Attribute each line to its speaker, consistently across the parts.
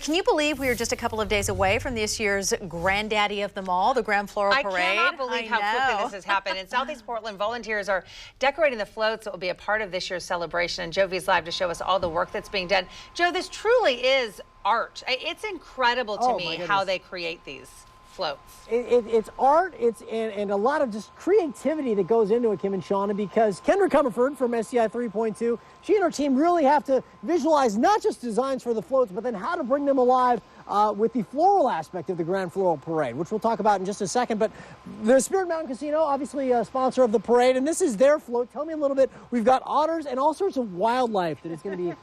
Speaker 1: Can you believe we are just a couple of days away from this year's granddaddy of them all, the Grand Floral Parade?
Speaker 2: I cannot believe how quickly this has happened. In Southeast Portland, volunteers are decorating the floats that will be a part of this year's celebration. And Jovi's live to show us all the work that's being done. Joe, this truly is art. It's incredible to me how they create these floats.
Speaker 3: It's art, and a lot of just creativity that goes into it, Kim and Shauna, because Kendra Comerford from SCI 3.2, she and her team really have to visualize not just designs for the floats, but then how to bring them alive with the floral aspect of the Grand Floral Parade, which we'll talk about in just a second. But the Spirit Mountain Casino, obviously a sponsor of the parade, and this is their float. Tell me a little bit. We've got otters and all sorts of wildlife that is going to be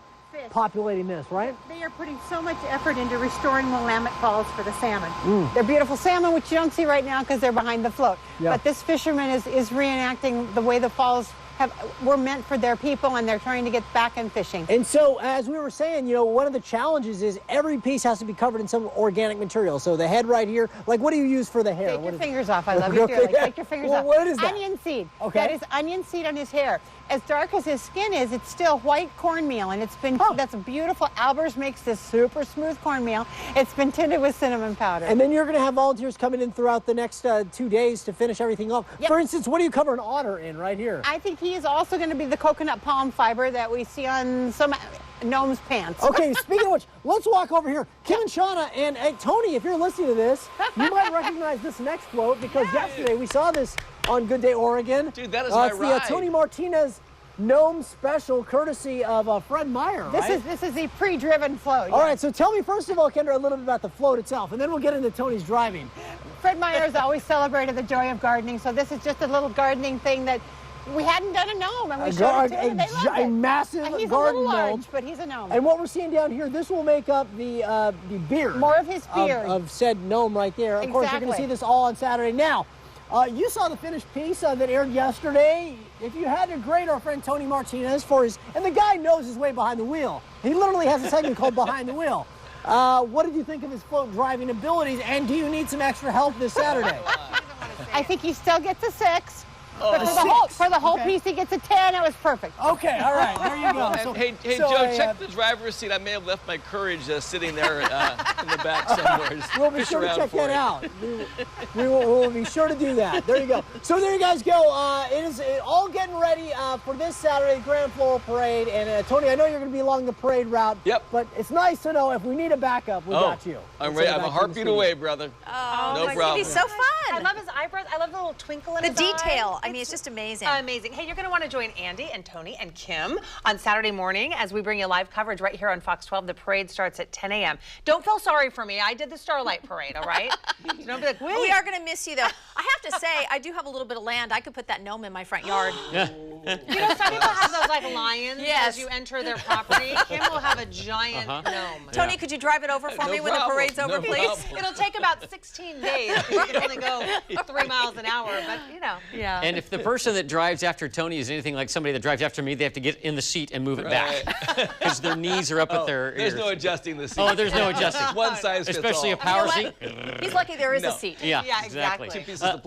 Speaker 3: populating this, right?
Speaker 4: They are putting so much effort into restoring Willamette Falls for the salmon. They're beautiful salmon, which you don't see right now because they're behind the float. Yeah. But this fisherman is reenacting the way the falls were meant for their people, and they're trying to get back in fishing.
Speaker 3: And so, as we were saying, you know, one of the challenges is every piece has to be covered in some organic material. So the head right here, like, what do you use for the hair?
Speaker 4: Take your fingers off. I love you dearly. Take your fingers off.
Speaker 3: What is that?
Speaker 4: Onion seed.
Speaker 3: Okay.
Speaker 4: That is onion seed on his hair. As dark as his skin is, it's still white cornmeal, and it's been, that's beautiful. Albers makes this super smooth cornmeal. It's been tinted with cinnamon powder.
Speaker 3: And then you're going to have volunteers coming in throughout the next 2 days to finish everything off. Yep. For instance, what do you cover an otter in right here?
Speaker 4: I think he is also going to be the coconut palm fiber that we see on some gnomes' pants.
Speaker 3: Okay, speaking of which, let's walk over here. Kim and Shauna and Tony, if you're listening to this, you might recognize this next float because yesterday we saw this on Good Day Oregon.
Speaker 5: Dude, that is my ride.
Speaker 3: It's the Tony Martinez Gnome Special, courtesy of Fred Meyer, right?
Speaker 4: This is the pre-driven float.
Speaker 3: All right, so tell me first of all, Kendra, a little bit about the float itself, and then we'll get into Tony's driving.
Speaker 4: Fred Meyer has always celebrated the joy of gardening, so this is just a little gardening thing that we hadn't done a gnome, and we showed it to them, and they loved it.
Speaker 3: A massive
Speaker 4: and he's
Speaker 3: garden
Speaker 4: a little large,
Speaker 3: gnome.
Speaker 4: But he's a gnome.
Speaker 3: And what we're seeing down here, this will make up the beard.
Speaker 4: More of his beard.
Speaker 3: Of said gnome right there. Of course, you're going to see this all on Saturday. Now, you saw the finished piece that aired yesterday. If you had to grade our friend Tony Martinez for his, and the guy knows his way behind the wheel. He literally has a segment called Behind the Wheel. What did you think of his float driving abilities, and do you need some extra help this Saturday?
Speaker 4: I think he still gets a 6. But for the whole piece, he gets a 10. It was perfect.
Speaker 3: Okay, all right, there you go.
Speaker 5: So, hey, Joe, check the driver's seat. I may have left my courage sitting there in the back somewhere.
Speaker 3: We'll be sure to check that out. We'll be sure to do that. There you go. So there you guys go. It is all getting ready for this Saturday, the Grand Floral Parade. And Tony, I know you're going to be along the parade route.
Speaker 5: Yep.
Speaker 3: But it's nice to know if we need a backup, we got you.
Speaker 5: I'm ready. I'm a heartbeat away, brother.
Speaker 1: Oh,
Speaker 5: no problem.
Speaker 1: It's going to be so fun.
Speaker 2: I love his eyebrows. I love the little twinkle in his
Speaker 1: The detail.
Speaker 2: eye.
Speaker 1: I mean, it's just amazing.
Speaker 2: Amazing. Hey, you're going to want to join Andy and Tony and Kim on Saturday morning as we bring you live coverage right here on Fox 12. The parade starts at 10 a.m. Don't feel sorry for me. I did the Starlight Parade, all right? So don't be like, wait.
Speaker 1: We are going to miss you, though. I have to say, I do have a little bit of land. I could put that gnome in my front yard.
Speaker 2: You know, some people have those like lions as you enter their property. Kim will have a giant gnome.
Speaker 1: Tony, could you drive it over for me when the parade's over, please?
Speaker 2: It'll take about 16 days because you can only go 3 miles an hour, but you know.
Speaker 1: Yeah.
Speaker 6: And if the person that drives after Tony is anything like somebody that drives after me, they have to get in the seat and move it back because their knees are up at their ears.
Speaker 5: There's no adjusting the seat.
Speaker 6: Oh, there's no adjusting.
Speaker 5: One size fits all.
Speaker 6: Especially a power seat.
Speaker 1: He's lucky there is a seat.
Speaker 6: Yeah,
Speaker 2: Yeah, exactly.
Speaker 5: Two pieces of